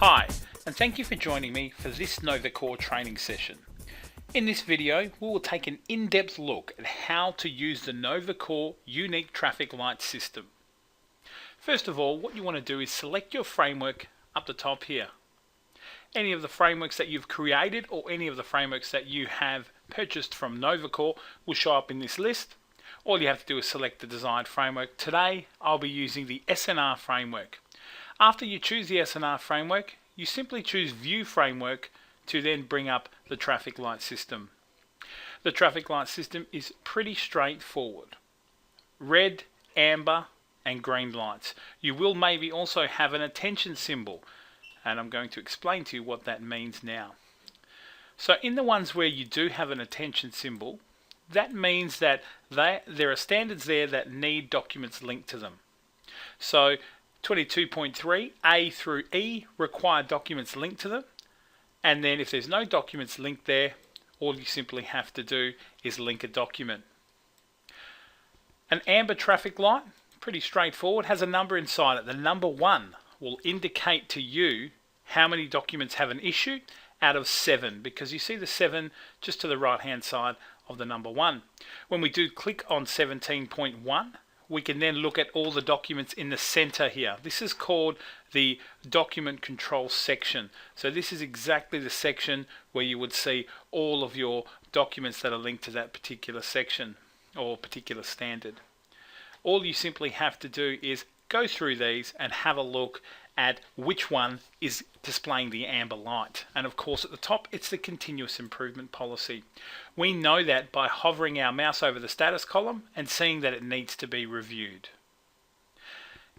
Hi, and thank you for joining me for this NovaCore training session. In this video, we will take an in-depth look at how to use the NovaCore unique traffic light system. First of all, what you want to do is select your framework up the top here. Any of the frameworks that you've created or any of the frameworks that you have purchased from NovaCore will show up in this list. All you have to do is select the desired framework. Today, I'll be using the SNR framework. After you choose the SNR framework, you simply choose View Framework to then bring up the traffic light system. The traffic light system is pretty straightforward. Red, amber, and green lights. You will maybe also have an attention symbol, and I'm going to explain to you what that means now. So in the ones where you do have an attention symbol, that means that there are standards there that need documents linked to them. So 22.3 A through E require documents linked to them, and then if there's no documents linked there, all you simply have to do is link a document. An amber traffic light, pretty straightforward, has a number inside it. The number 1 will indicate to you how many documents have an issue out of 7, because you see the 7 just to the right hand side of the number 1. When we do click on 17.1, we can then look at all the documents in the center here. This is called the document control section. So this is exactly the section where you would see all of your documents that are linked to that particular section or particular standard. All you simply have to do is go through these and have a look at which one is displaying the amber light. And of course at the top it's the continuous improvement policy. We know that by hovering our mouse over the status column and seeing that it needs to be reviewed.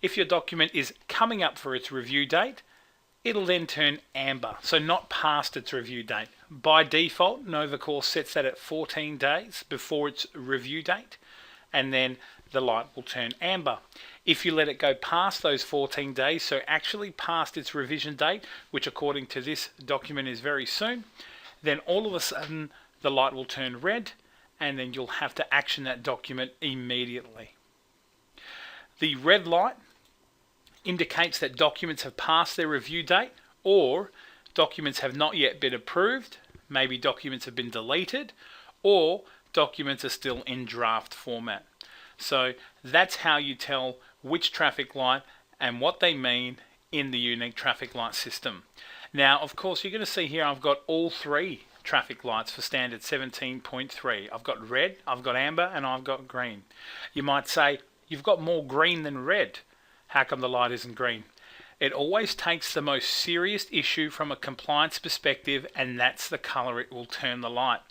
If your document is coming up for its review date, it'll then turn amber, so not past its review date. By default, NovaCore sets that at 14 days before its review date, and then the light will turn amber. If you let it go past those 14 days, so actually past its revision date, which according to this document is very soon, then all of a sudden the light will turn red, and then you'll have to action that document immediately. The red light indicates that documents have passed their review date, or documents have not yet been approved, maybe documents have been deleted, or documents are still in draft format. So that's how you tell which traffic light and what they mean in the unique traffic light system. Now, of course, you're going to see here I've got all 3 traffic lights for standard 17.3. I've got red, I've got amber, and I've got green. You might say, you've got more green than red. How come the light isn't green? It always takes the most serious issue from a compliance perspective, and that's the color it will turn the light.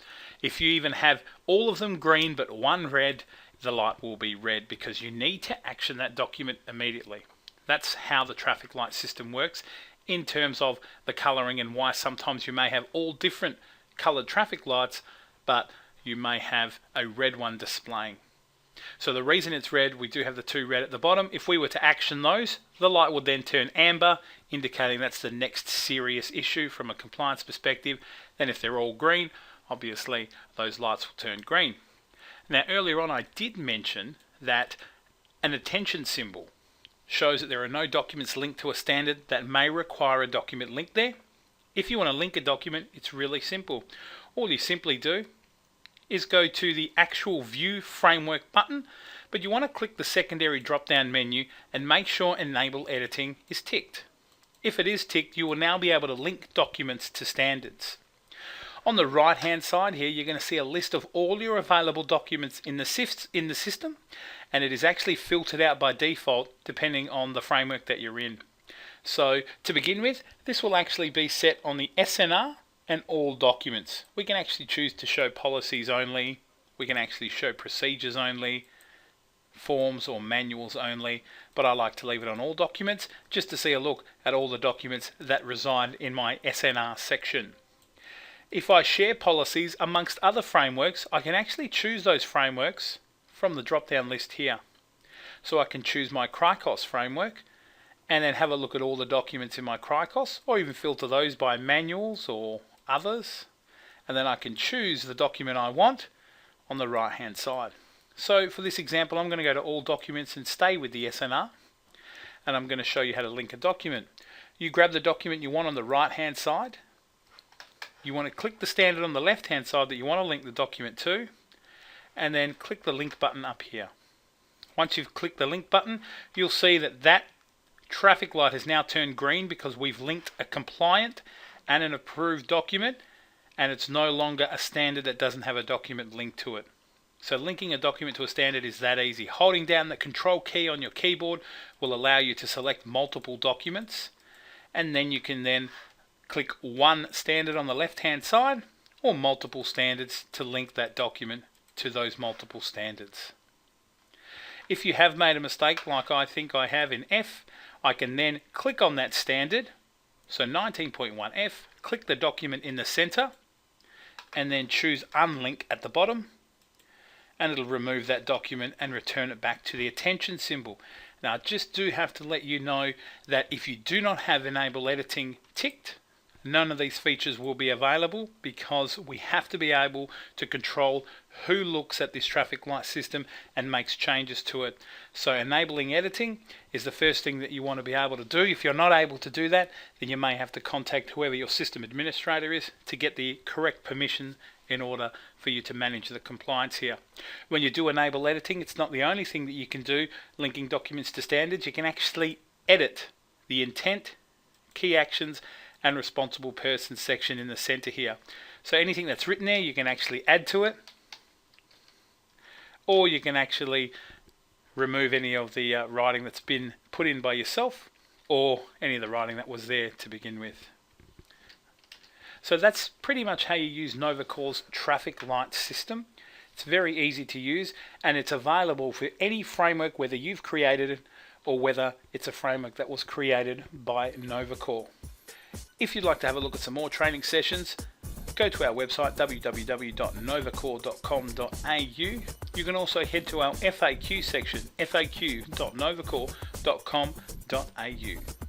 If you even have all of them green but one red, the light will be red because you need to action that document immediately. That's how the traffic light system works in terms of the coloring, and why sometimes you may have all different colored traffic lights, but you may have a red one displaying. So the reason it's red, we do have the 2 red at the bottom. If we were to action those, the light would then turn amber, indicating that's the next serious issue from a compliance perspective. Then if they're all green, obviously those lights will turn green. Now earlier on I did mention that an attention symbol shows that there are no documents linked to a standard that may require a document linked there. If you want to link a document, it's really simple. All you simply do is go to the actual View Framework button, but you want to click the secondary drop-down menu and make sure Enable Editing is ticked. If it is ticked, you will now be able to link documents to standards. On the right hand side here, you're going to see a list of all your available documents in the system, and it is actually filtered out by default depending on the framework that you're in. So to begin with, this will actually be set on the SNR and all documents. We can actually choose to show policies only, we can actually show procedures only, forms or manuals only, but I like to leave it on all documents just to see a look at all the documents that reside in my SNR section. If I share policies amongst other frameworks, I can actually choose those frameworks from the drop-down list here. So I can choose my Cricos framework and then have a look at all the documents in my Cricos, or even filter those by manuals or others. And then I can choose the document I want on the right hand side. So for this example, I'm going to go to all documents and stay with the SNR. And I'm going to show you how to link a document. you grab the document you want on the right hand side. You want to click the standard on the left hand side that you want to link the document to, and then click the link button up here. Once you've clicked the link button, you'll see that traffic light has now turned green because we've linked a compliant and an approved document, and it's no longer a standard that doesn't have a document linked to it. So linking a document to a standard is that easy. Holding down the control key on your keyboard will allow you to select multiple documents, and then you can then click one standard on the left hand side or multiple standards to link that document to those multiple standards. If you have made a mistake like I think I have in F, I can then click on that standard, so 19.1F, click the document in the center, and then choose unlink at the bottom, and it'll remove that document and return it back to the attention symbol. Now I just do have to let you know that if you do not have enable editing ticked, none of these features will be available, because we have to be able to control who looks at this traffic light system and makes changes to it. So enabling editing is the first thing that you want to be able to do. If you're not able to do that, then you may have to contact whoever your system administrator is to get the correct permission in order for you to manage the compliance here. When you do enable editing, it's not the only thing that you can do linking documents to standards. You can actually edit the intent, key actions, and responsible person section in the center here. So anything that's written there, you can actually add to it, or you can actually remove any of the writing that's been put in by yourself, or any of the writing that was there to begin with. So that's pretty much how you use NovaCore's traffic light system. It's very easy to use, and it's available for any framework, whether you've created it or whether it's a framework that was created by NovaCore. If you'd like to have a look at some more training sessions, go to our website www.novacore.com.au. You can also head to our FAQ section, faq.novacore.com.au.